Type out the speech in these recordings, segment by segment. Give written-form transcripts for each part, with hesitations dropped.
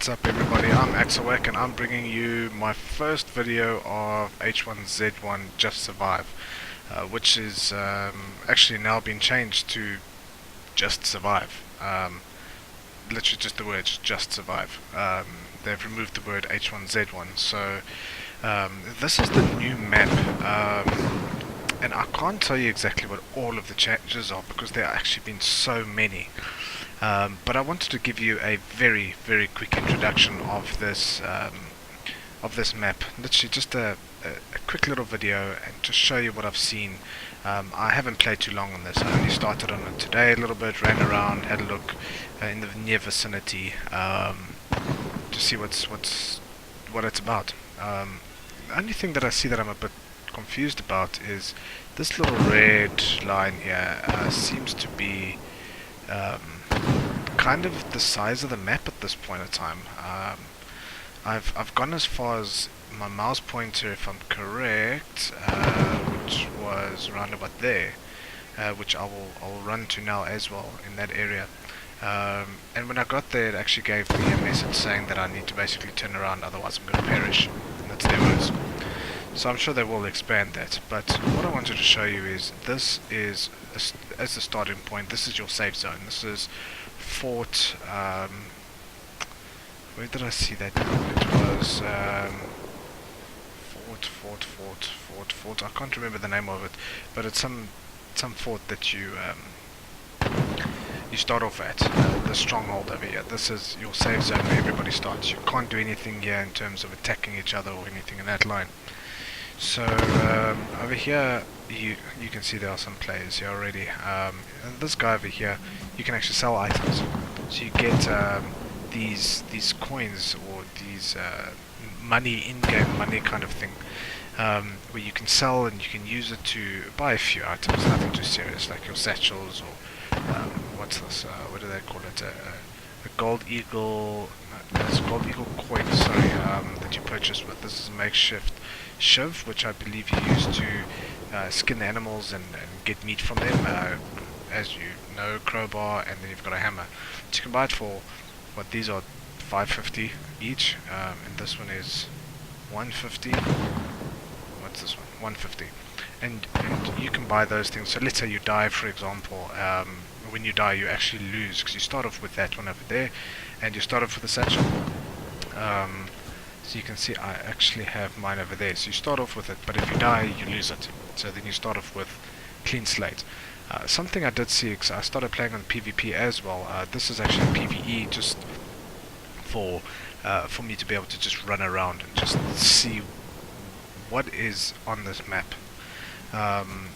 What's up everybody, I'm Ep01 and I'm bringing you my first video of H1Z1 Just Survive, which is actually now been changed to Just Survive. Literally just the words Just Survive. They've removed the word H1Z1, so this is the new map, and I can't tell you exactly what all of the changes are because there have actually been so many. But I wanted to give you a very quick introduction of this map. Literally just a quick little video and just show you what I've seen. I haven't played too long on this. I only started on it today a little bit, ran around, had a look in the near vicinity to see what it's about. The only thing that I see that I'm a bit confused about is this little red line here seems to be kind of the size of the map at this point in time. I've gone as far as my mouse pointer, if I'm correct, which was around about there, which I'll run to now as well in that area. And when I got there, it actually gave me a message saying that I need to basically turn around, otherwise I'm going to perish. And that's their words. So I'm sure they will expand that. But what I wanted to show you is this is as the starting point. This is your safe zone. This is Fort. Where did I see that? It was Fort. I can't remember the name of it, but it's some fort that you start off at. The stronghold over here. This is your safe zone where everybody starts. You can't do anything here in terms of attacking each other or anything in that line. So over here you can see there are some players here already, and this guy over here, you can actually sell items. So you get these coins or these money, in-game money kind of thing, where you can sell and you can use it to buy a few items, nothing too serious, like your satchels or what's this, what do they call it, a gold eagle, it's gold eagle coin, sorry, that you purchase with. This is a makeshift shiv, which I believe you use to skin the animals and get meat from them, as you know, crowbar, and then you've got a hammer. So you can buy it for, what, these are 550 each, and this one is 150. What's this one? 150. And you can buy those things. So let's say you die, for example. When you die, you actually lose, because you start off with that one over there, and you start off with a satchel. So you can see I actually have mine over there. So you start off with it, but if you die, you lose it. So then you start off with clean slate. Something I did see, because I started playing on PvP as well. This is actually PvE, just for me to be able to just run around and just see what is on this map. And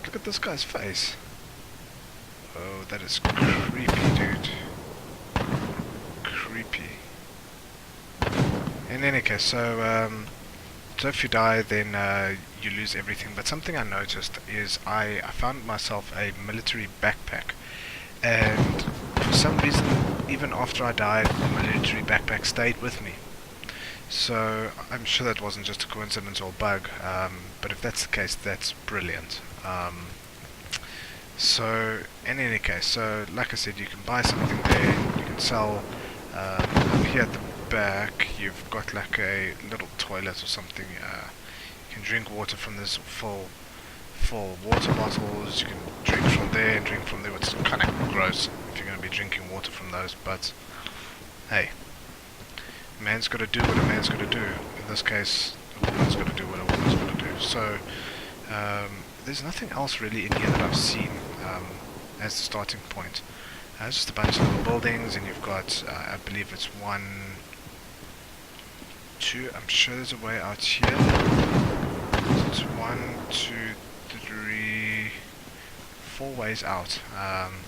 look at this guy's face. Oh, that is creepy, dude. Creepy. In any case, so if you die, then you lose everything. But something I noticed is I found myself a military backpack, and for some reason, even after I died, the military backpack stayed with me. So I'm sure that wasn't just a coincidence or bug, but if that's the case, that's brilliant. So in any case, so like I said, you can buy something there, you can sell. Over here at the back, you've got like a little toilet or something. You can drink water from this full water bottles. You can drink from there and drink from there, which is kind of gross if you're going to be drinking water from those, but hey, a man's got to do what a man's got to do. In this case, a woman's got to do what a woman's got to do. So there's nothing else really in here that I've seen as the starting point. It's just a bunch of little buildings, and you've got, I believe it's 1, 2, I'm sure there's a way out here. So it's 1, 2, 3, 4 ways out. I'm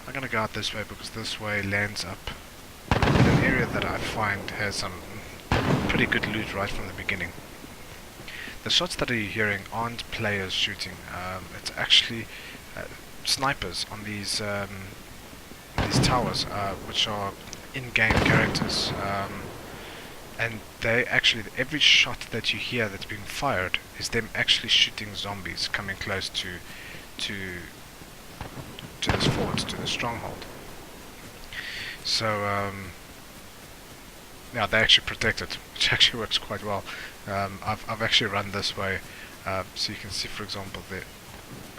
going to go out this way because this way lands up in an area that I find has some pretty good loot right from the beginning. The shots that you're hearing aren't players shooting, it's actually snipers on these towers, which are in-game characters, and they actually, every shot that you hear that's being fired is them actually shooting zombies coming close to this fort, to the stronghold. So yeah, they actually protect it, which actually works quite well. I've actually run this way, so you can see, for example, there.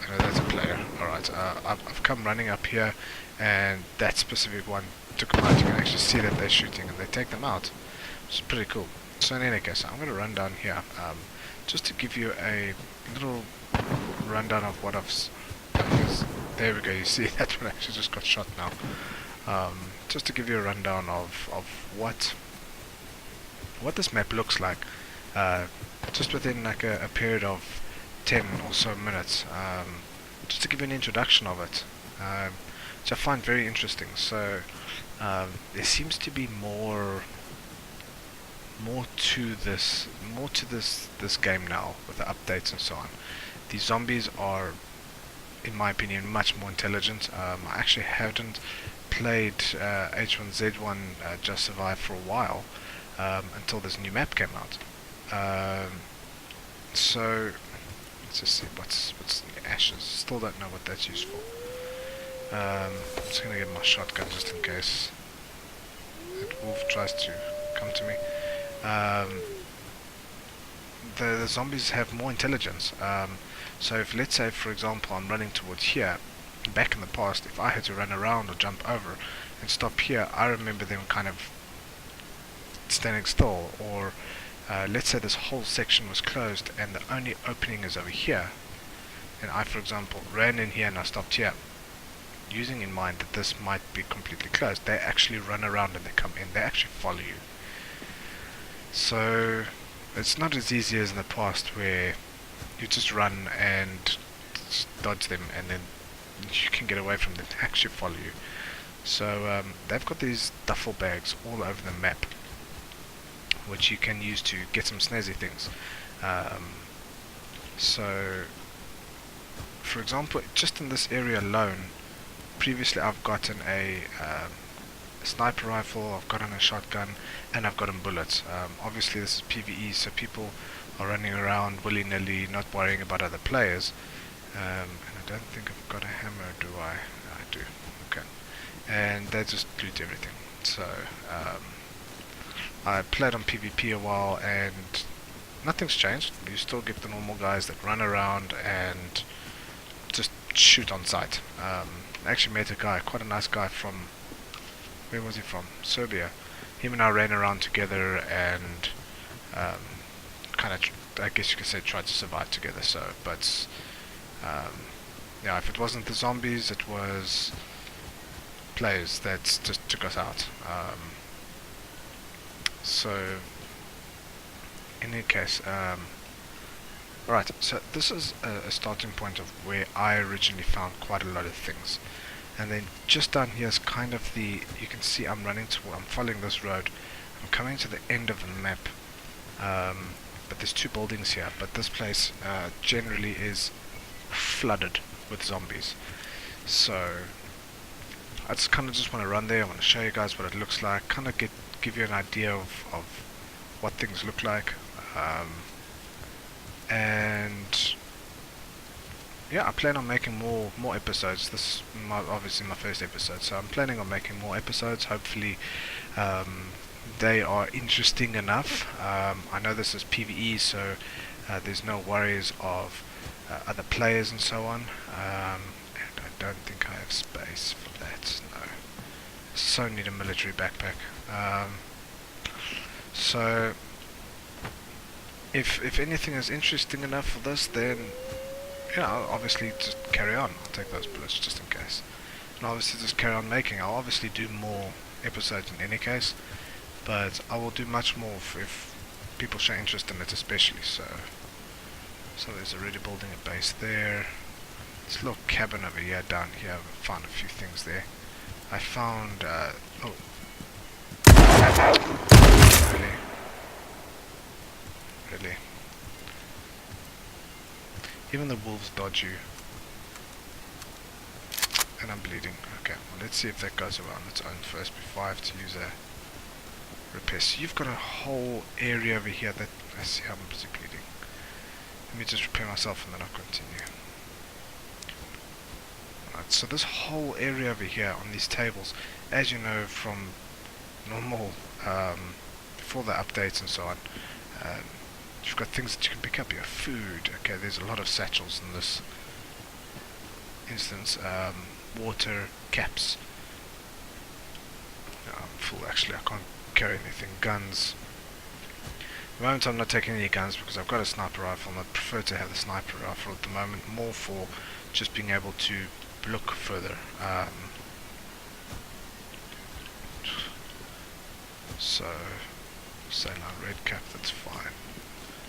I know that's a player. Alright, I've come running up here, and that specific one took them out. You can actually see that they're shooting, and they take them out. It's pretty cool. So in any case, I'm going to run down here, just to give you a little rundown of what there we go, you see that one actually just got shot now. Just to give you a rundown of what this map looks like, just within like a period of 10 or so minutes, just to give you an introduction of it, which I find very interesting. So there seems to be more to this game now with the updates and so on. These zombies are, in my opinion, much more intelligent. I actually haven't played H1Z1 Just Survive for a while, until this new map came out. So let's just see what's in the ashes. Still don't know what that's used for. I'm just gonna get my shotgun just in case that wolf tries to come to me. The zombies have more intelligence. So if, let's say, for example, I'm running towards here, back in the past, if I had to run around or jump over and stop here, I remember them kind of standing still. Or let's say this whole section was closed and the only opening is over here, and I, for example, ran in here and I stopped here, using in mind that this might be completely closed, they actually run around and they come in, they actually follow you. So it's not as easy as in the past where you just run and just dodge them and then you can get away from them. They actually follow you. So they've got these duffel bags all over the map, which you can use to get some snazzy things. So for example, just in this area alone, previously I've gotten a sniper rifle, I've gotten a shotgun, and I've gotten bullets. Obviously this is PvE, so people are running around willy-nilly, not worrying about other players. And I don't think I've got a hammer, do I? I do. Okay. And they just loot everything. So I played on PvP a while, and nothing's changed. You still get the normal guys that run around and just shoot on sight. I actually met a guy, quite a nice guy from, where was he from? Serbia. Him and I ran around together and kind of, I guess you could say, tried to survive together. So, but yeah, if it wasn't the zombies, it was players that just took us out. So, in any case, right, so this is a starting point of where I originally found quite a lot of things. And then just down here is kind of the, you can see I'm following this road. I'm coming to the end of the map. But there's two buildings here, but this place generally is flooded with zombies. So I just kind of just want to run there. I want to show you guys what it looks like, kind of give you an idea of what things look like. And yeah, I plan on making more episodes. This is obviously my first episode, so I'm planning on making more episodes. Hopefully they are interesting enough. I know this is PvE, so there's no worries of other players and so on. And I don't think I have space for that. No, so need a military backpack. So if anything is interesting enough for this, then yeah, I'll obviously just carry on. I'll take those bullets just in case, and obviously just carry on making. I'll obviously do more episodes in any case, but I will do much more if people show interest in it, especially. So there's already building a base there. This little cabin over here, down here, I found a few things there. I found oh, really. Even the wolves dodge you. And I'm bleeding. Okay, well, let's see if that goes around its own first before I have to use a repair. So you've got a whole area over here that, I see how I'm busy bleeding. Let me just repair myself and then I'll continue. Right, so this whole area over here on these tables as you know from normal, before the updates and so on, um, you've got things that you can pick up here. Food. Okay, there's a lot of satchels in this instance. Water, caps. No, I'm full actually, I can't carry anything. Guns. At the moment I'm not taking any guns because I've got a sniper rifle and I prefer to have the sniper rifle at the moment, more for just being able to look further. So, sailor red cap, that's fine.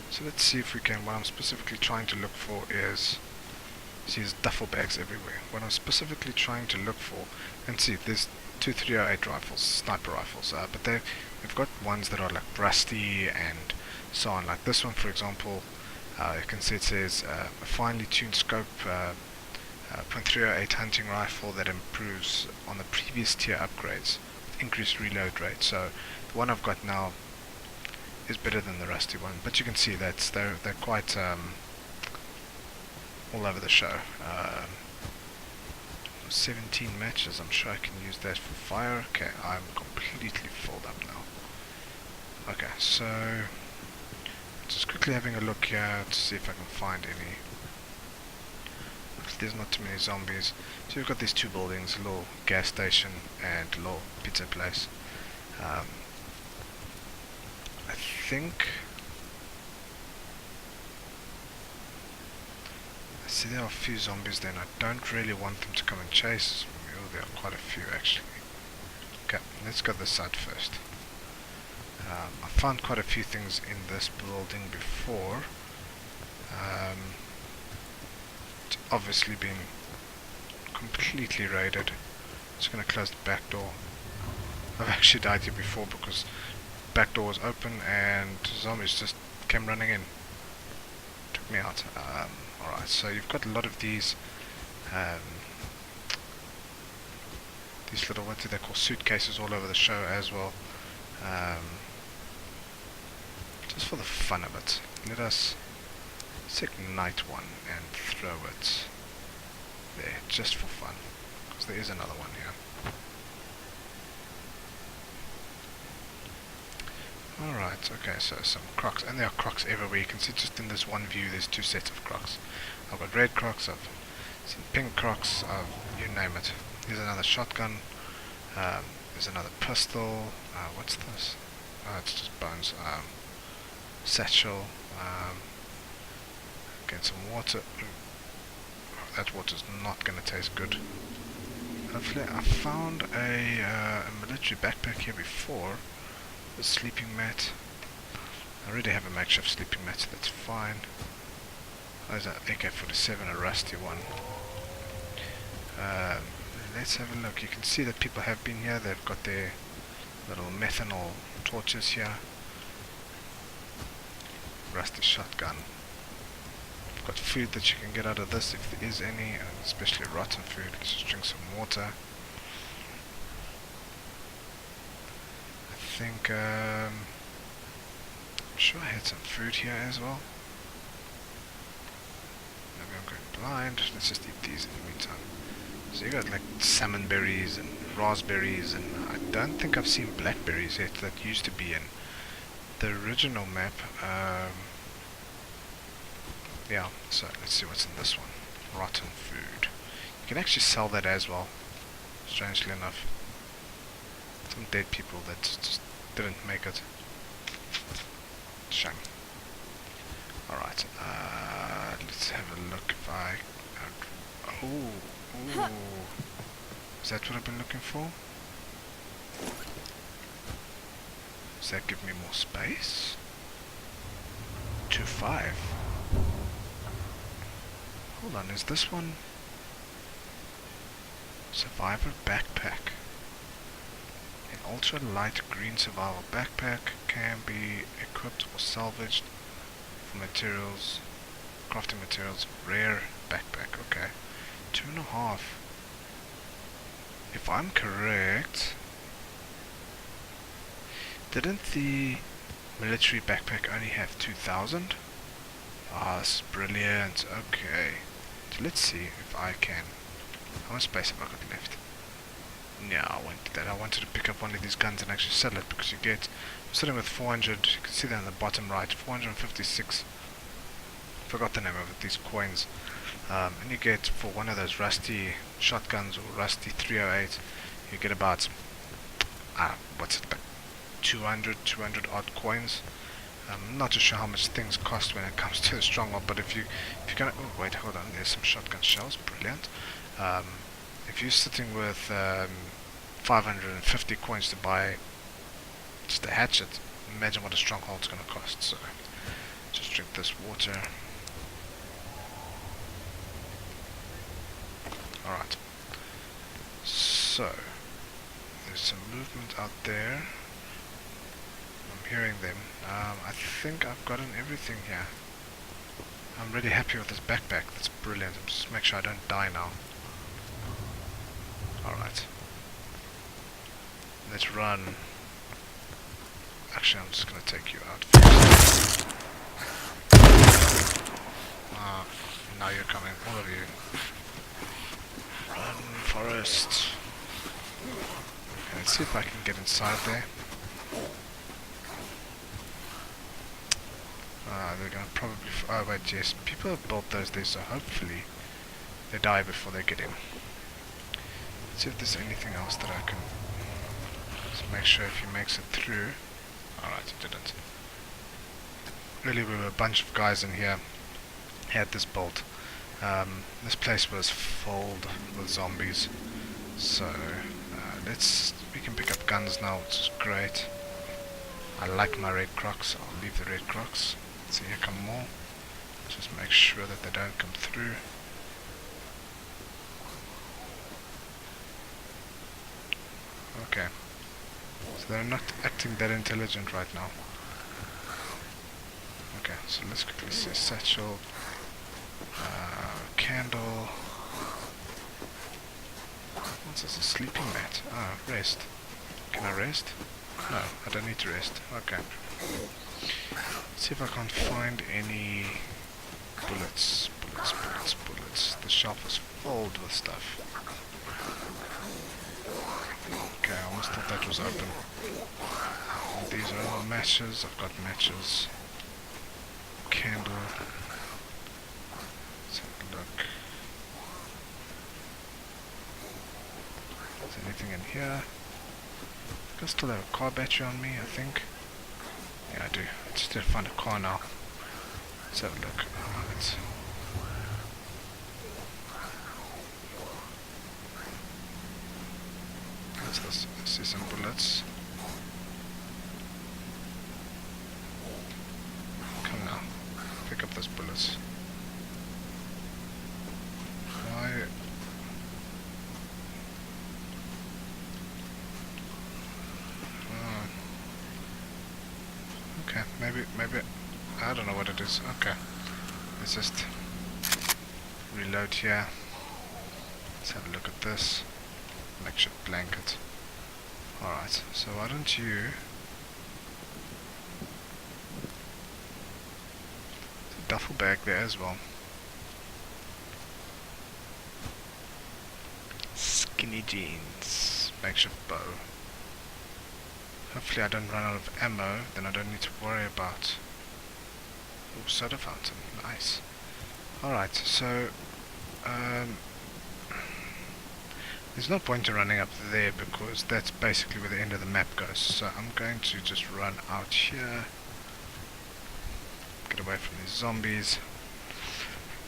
So let's see if we can, what I'm specifically trying to look for is, see there's duffel bags everywhere. What I'm specifically trying to look for, and see there's two 308 rifles, sniper rifles, but they've got ones that are like rusty and so on. Like this one for example, you can see it says a finely tuned scope .308 hunting rifle that improves on the previous tier upgrades with increased reload rate. So the one I've got now is better than the rusty one, but you can see that they're quite all over the show. 17 matches, I'm sure I can use that for fire. Okay, I'm completely filled up now. Okay, so just quickly having a look here to see if I can find any. There's not too many zombies. So we've got these two buildings, a little gas station and a little pizza place. I think I see there are a few zombies there and I don't really want them to come and chase me. Oh, there are quite a few actually. Okay, let's go this side first. I found quite a few things in this building before. It's obviously been completely raided. Just gonna close the back door. I've actually died here before because back door was open and zombies just came running in. Took me out. Alright, so you've got a lot of these little, what do they call, suitcases all over the show as well. Just for the fun of it, let's ignite one and throw it there, just for fun, because there is another one here. Alright, okay, so some crocs, and there are crocs everywhere. You can see just in this one view there's two sets of crocs. I've got red crocs, I've seen pink crocs, you name it. Here's another shotgun, there's another pistol, what's this? Oh, it's just bones. Satchel, get some water. That water's not going to taste good. Hopefully I found a military backpack here before. A sleeping mat. I already have a makeshift sleeping mat, so that's fine. There's an AK-47, a rusty one. Let's have a look. You can see that people have been here. They've got their little methanol torches here. Rusty shotgun. I've got food that you can get out of this if there is any, especially rotten food. Let's just drink some water. I think, I'm sure I had some food here as well. Maybe I'm going blind. Let's just eat these in the meantime. So you got like salmon berries and raspberries, and I don't think I've seen blackberries yet. That used to be in the original map. Yeah, so let's see what's in this one. Rotten food. You can actually sell that as well, strangely enough. Some dead people that just didn't make it. Shame. Alright, let's have a look if I... ooh. Is that what I've been looking for? Does that give me more space? 2.5. Hold on, is this one Survivor backpack? An ultra light green survival backpack can be equipped or salvaged for materials, crafting materials. Rare backpack, okay. 2.5. If I'm correct, didn't the military backpack only have 2,000? Ah, that's brilliant. Okay. So let's see if I can. How much space have I got left? Yeah, I won't do that. I wanted to pick up one of these guns and actually sell it because you get, I'm sitting with 400, you can see that in the bottom right, 456, forgot the name of it, these coins. And you get, for one of those rusty shotguns or rusty 308, you get about, what's it, like 200 odd coins. I'm not too sure how much things cost when it comes to the stronghold, but if you're gonna, oh wait, hold on, there's some shotgun shells, brilliant. If you're sitting with 550 coins to buy just a hatchet, imagine what a stronghold's gonna cost. So just drink this water. Alright, so there's some movement out there. I'm hearing them. I think I've gotten everything here. I'm really happy with this backpack. That's brilliant. Just make sure I don't die now. Alright. Let's run. Actually, I'm just going to take you out first. Now you're coming. All of you. Run, forest. Okay, let's see if I can get inside there. They're gonna probably. Oh wait, yes. People have built those there, so hopefully they die before they get in. Let's see if there's anything else that I can. Just make sure if he makes it through. Alright, he didn't. Really, we were a bunch of guys in here. Had this built. This place was filled with zombies. So we can pick up guns now, which is great. I like my red crocs. I'll leave the red crocs. So here come more. Just make sure that they don't come through. Okay. So they're not acting that intelligent right now. Okay, so let's quickly see. Satchel. Candle. What's this? A sleeping mat. Ah, rest. Can I rest? No, I don't need to rest. Okay. Let's see if I can't find any bullets. Bullets. The shelf is filled with stuff. Okay, I almost thought that was open. And these are all matches. I've got matches. Candle. Let's have a look. Is there anything in here? I still have a car battery on me, I think. Yeah, I do. I just need to find a car now. Let's have a look. Right. What's this? I see some bullets. Come now. Pick up those bullets. Why? Okay, maybe, I don't know what it is. Okay, let's just reload here. Let's have a look at this. Makeshift blanket. Alright, so why don't you... There's a duffel bag there as well. Skinny jeans. Makeshift bow. Hopefully I don't run out of ammo, then I don't need to worry about... Oh, soda fountain. Nice. Alright, so... there's no point in running up there because that's basically where the end of the map goes. So I'm going to just run out here. Get away from these zombies.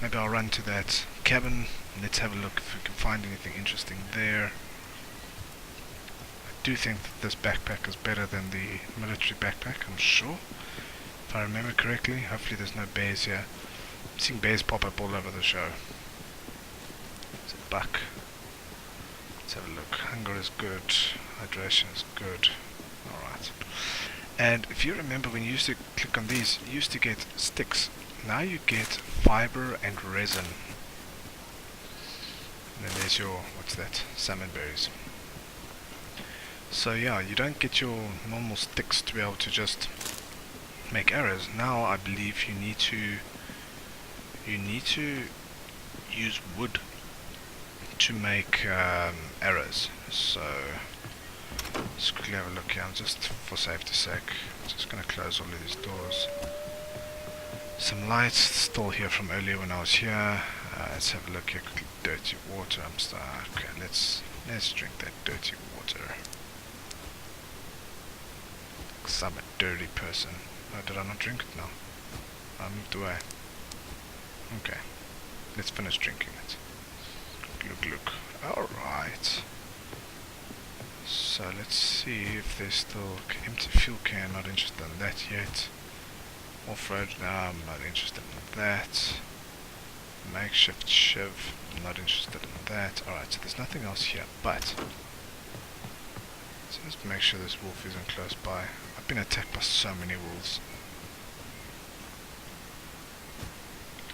Maybe I'll run to that cabin. Let's have a look if we can find anything interesting there. I do think that this backpack is better than the military backpack, I'm sure. If I remember correctly. Hopefully there's no bears here. I'm seeing bears pop up all over the show. There's a buck. Let's have a look. Hunger is good. Hydration is good. Alright. And if you remember when you used to click on these, you used to get sticks. Now you get fiber and resin. And then there's your, what's that? Salmon berries. So yeah, you don't get your normal sticks to be able to just make arrows. Now I believe you need to use wood to make errors. So let's quickly have a look here. I'm just for safety's sake, just gonna close all of these doors. Some lights still here from earlier when I was here. Let's have a look here quickly. Dirty water. Okay, let's drink that dirty water. 'Cause I'm a dirty person. Oh, did I not drink it now? I moved away. Okay, let's finish drinking it. Look. Alright. So let's see if there's still empty fuel can. Not interested in that yet. Off-road, no, I'm not interested in that. Makeshift shiv, not interested in that. Alright, so there's nothing else here, but so let's make sure this wolf isn't close by. I've been attacked by so many wolves.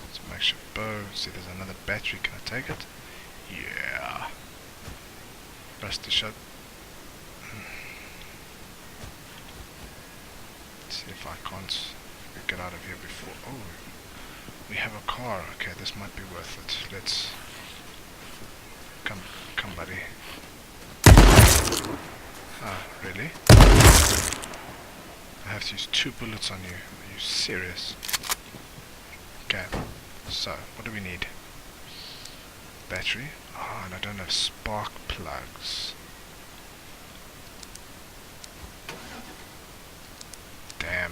Let's makeshift bow. See, there's another battery. Can I take it? Yeah. Rusty shot. Let's see if I can't get out of here before. Oh, we have a car. Okay, this might be worth it. Let's come, buddy. Ah, really? I have to use 2 bullets on you. Are you serious? Okay, so what do we need? Battery. Oh, and I don't have spark plugs. Damn.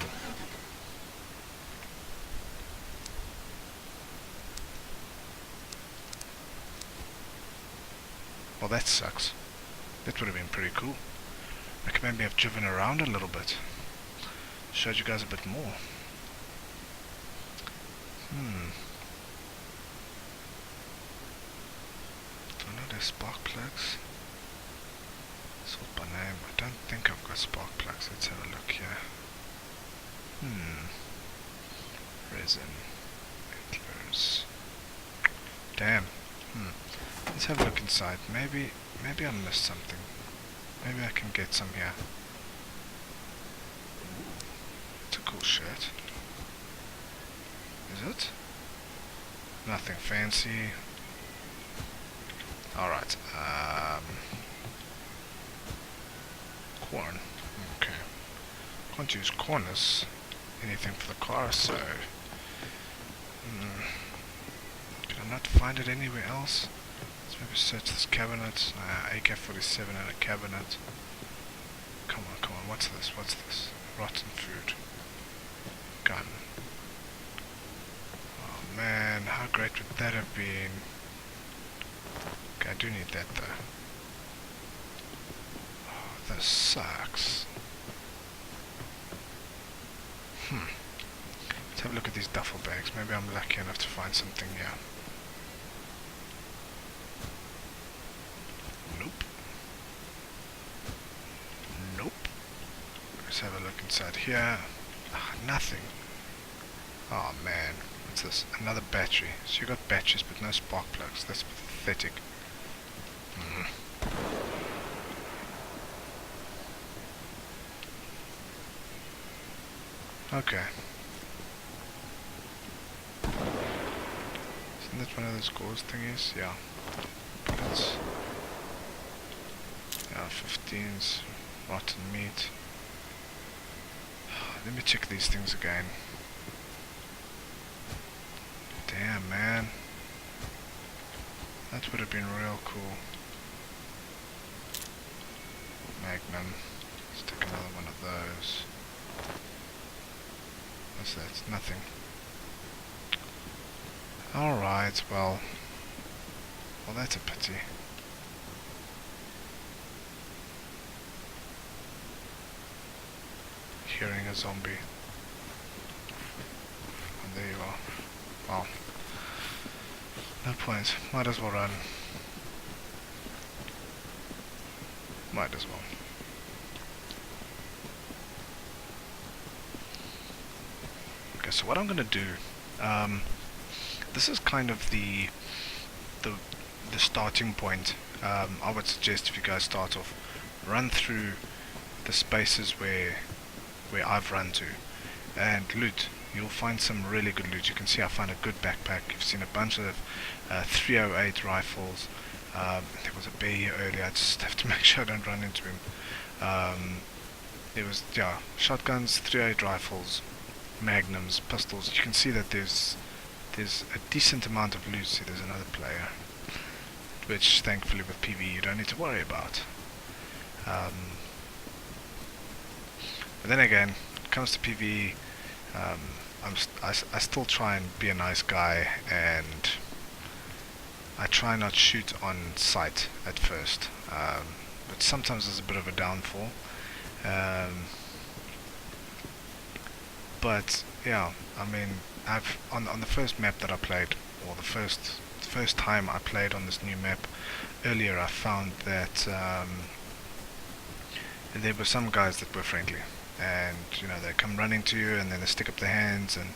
Well, that sucks. That would have been pretty cool. I could maybe have driven around a little bit. Showed you guys a bit more. Do I know there's spark plugs? Sort by name. I don't think I've got spark plugs. Let's have a look here. Resin. Antlers. Damn. Let's have a look inside. Maybe I missed something. Maybe I can get some here. Ooh, it's a cool shirt. Is it? Nothing fancy. Alright, corn. Okay. Can't use corners. Anything for the car, so can I not find it anywhere else? Let's maybe search this cabinet. AK-47 in a cabinet. Come on, what's this? Rotten food. Gun. Oh man, how great would that have been? Okay, I do need that though. Oh, this sucks. Let's have a look at these duffel bags. Maybe I'm lucky enough to find something here. Nope. Let's have a look inside here. Nothing. Oh man, what's this? Another battery. So you got batteries but no spark plugs. That's pathetic. Okay. Isn't that one of those gauze thingies? Yeah. Bullets. Yeah, 15s. Rotten meat. Let me check these things again. Damn, man. That would have been real cool. Magnum. Let's take another one of those. What's that? Nothing. Alright, well, that's a pity. Hearing a zombie. And there you are. Well, no point. Might as well run. Might as well. Okay, so what I'm gonna do, this is kind of the starting point. I would suggest if you guys start off, run through the spaces where I've run to and loot. You'll find some really good loot. You can see I found a good backpack. You've seen a bunch of 308 rifles, There was a bear here earlier. I just have to make sure I don't run into him. There was, yeah, shotguns, 308 rifles, magnums, pistols. You can see that there's a decent amount of loot. See, there's another player, which thankfully with PvE you don't need to worry about. But then again, when it comes to PvE, I still try and be a nice guy, and I try not shoot on sight at first. But sometimes there's a bit of a downfall. But yeah, I mean, I've on the first map that I played, or the first time I played on this new map earlier, I found that there were some guys that were friendly, and you know, they come running to you and then they stick up their hands and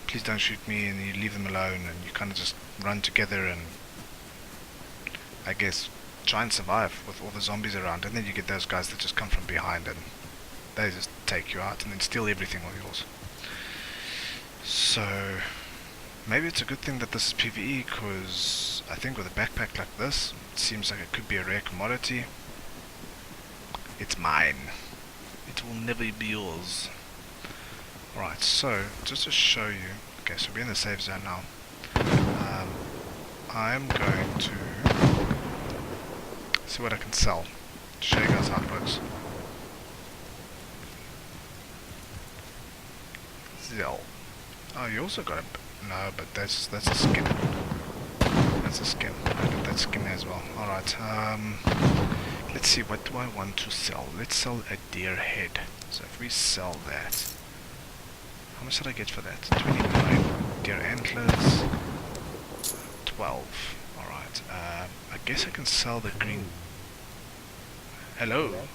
please don't shoot me, and you leave them alone and you kind of just run together and I guess try and survive with all the zombies around. And then you get those guys that just come from behind and they just take you out and then steal everything of yours. So maybe it's a good thing that this is PvE, because I think with a backpack like this, it seems like it could be a rare commodity. It's mine. It will never be yours. Right, so just to show you, okay, so we're in the safe zone now. I'm going to see what I can sell, to show you guys how it works. Sell. Oh, you also got a... no, but that's a skin. That's a skin. I got that skin as well. Alright, let's see, what do I want to sell? Let's sell a deer head. So if we sell that, how much did I get for that? 29. Deer antlers, 12. Alright, I guess I can sell the green... hello?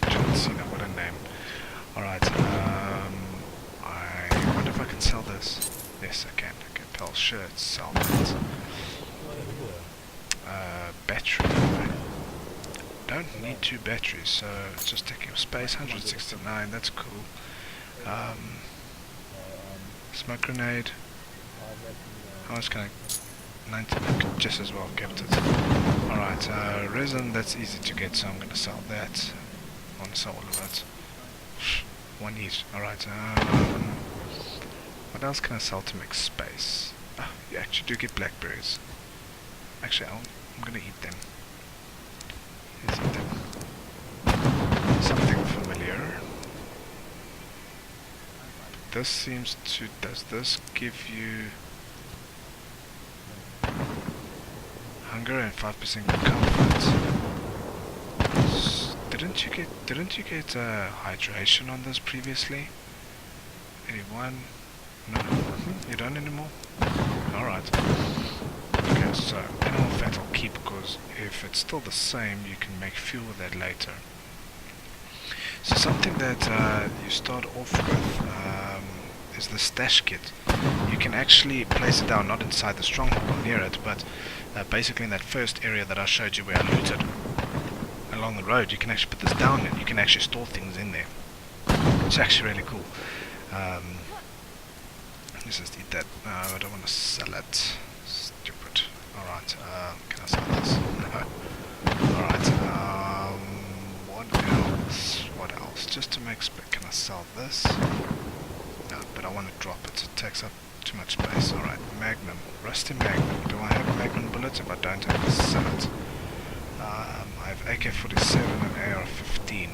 John Cena, what a name. Alright, I wonder if I can sell this. Yes, I can. Okay, Pell shirts, sell that. Battery. I don't need 2 batteries, so it's just taking up space. 169, that's cool. Smoke grenade. How much can I... 19, I could just as well kept it. Alright, resin, that's easy to get, so I'm gonna sell that. I want to sell all of it. 1 each. Alright, what else can I sell to make space? Oh, you actually do get blackberries. Actually, I'm gonna eat them. Let's eat them. Something familiar. This seems to... does this give you... hunger and 5% comfort? Didn't you get hydration on this previously? 81? No, you don't anymore? Alright. Okay, so animal fat I'll keep, because if it's still the same, you can make fuel with that later. So something that you start off with is the stash kit. You can actually place it down, not inside the stronghold or near it, but basically in that first area that I showed you where I looted along the road, you can actually put this down and you can actually store things in there. It's actually really cool. Let's just eat that. No, I don't want to sell it. Stupid. Alright, can I sell this? No. Alright, what else? What else? Just to make space, can I sell this? No, but I want to drop it. It takes up too much space. Alright, Magnum. Rusty Magnum. Do I have Magnum bullets? If I don't, I can sell it. I have AK-47 and AR-15.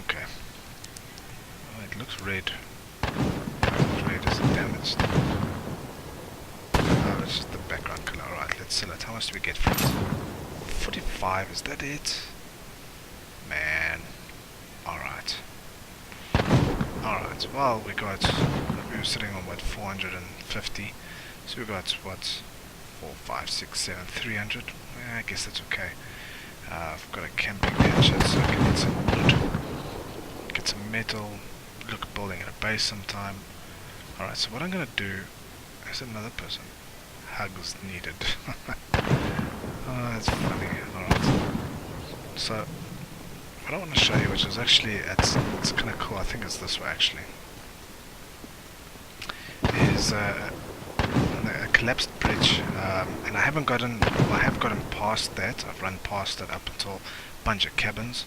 Okay. Oh, it looks red. Red, is it damaged? Oh, it's just the background color. Alright, let's sell it. How much do we get for it? 45, is that it? Man. Alright. Alright, well, we were sitting on what, 450. So we got what, 4, 5, 6, 7, 300. I guess that's okay. I've got a camping hatchet, so I can get some wood, get some metal, look at building at a base sometime. Alright, so what I'm gonna do is another person. Hugs needed. Oh, that's funny. Alright. So what I want to show you, which is actually it's kinda cool, I think it's this way actually, is a collapsed bridge, and I haven't gotten, well, I have gotten past that. I've run past it up until a bunch of cabins,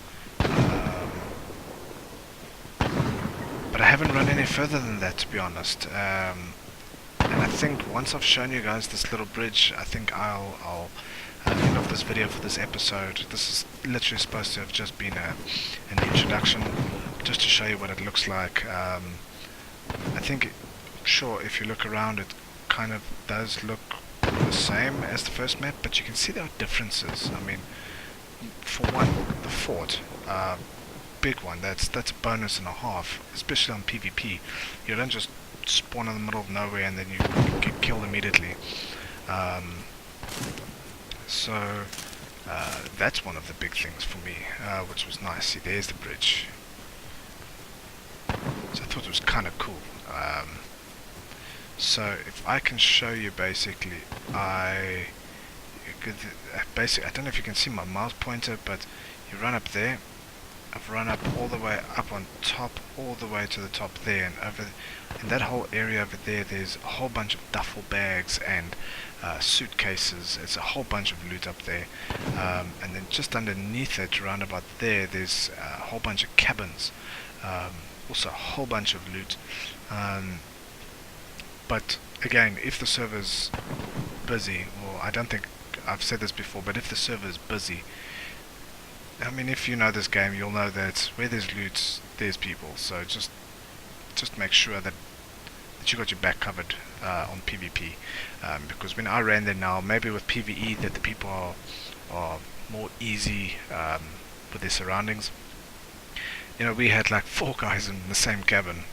but I haven't run any further than that, to be honest. And I think once I've shown you guys this little bridge, I think I'll end off this video for this episode. This is literally supposed to have just been an introduction, just to show you what it looks like. I think, sure, if you look around, it kind of does look the same as the first map, but you can see there are differences. I mean, for one, the fort, big one, that's a bonus and a half, especially on PvP. You don't just spawn in the middle of nowhere and then you get killed immediately. So that's one of the big things for me, which was nice. See, there's the bridge. So I thought it was kind of cool. So if I can show you, basically, I don't know if you can see my mouse pointer, but you run up there. I've run up all the way up on top, all the way to the top there, and over in that whole area over there, there's a whole bunch of duffel bags and suitcases. It's a whole bunch of loot up there, and then just underneath it, around about there, there's a whole bunch of cabins, also a whole bunch of loot. But again, if the server's busy, or I don't think I've said this before, but if the server's busy, I mean, if you know this game, you'll know that where there's loot, there's people. So just make sure that you got your back covered on PvP, because when I ran there now, maybe with PvE, that the people are more easy with their surroundings. You know, we had like 4 guys in the same cabin,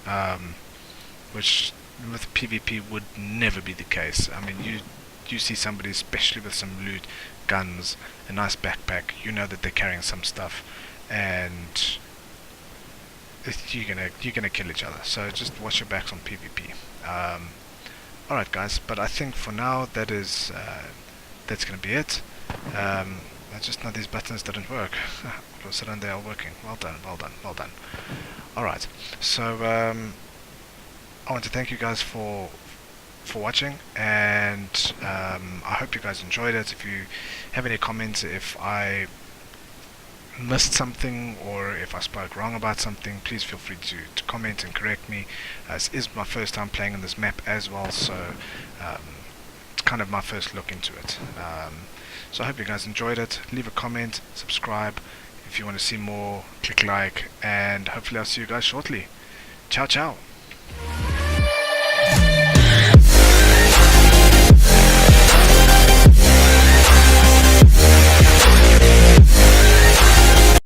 which with PvP would never be the case. I mean, you see somebody, especially with some loot, guns, a nice backpack, you know that they're carrying some stuff, and you're gonna kill each other. So just watch your backs on PvP. Alright guys, but I think for now that's gonna be it. I just know these buttons didn't work. All of a sudden they are working. Well done, well done, well done. Alright, so I want to thank you guys for watching, and I hope you guys enjoyed it. If you have any comments, if I missed something or if I spoke wrong about something, please feel free to comment and correct me. This is my first time playing on this map as well, so it's kind of my first look into it. So I hope you guys enjoyed it. Leave a comment, subscribe if you want to see more, click like, and hopefully I'll see you guys shortly. Ciao ciao.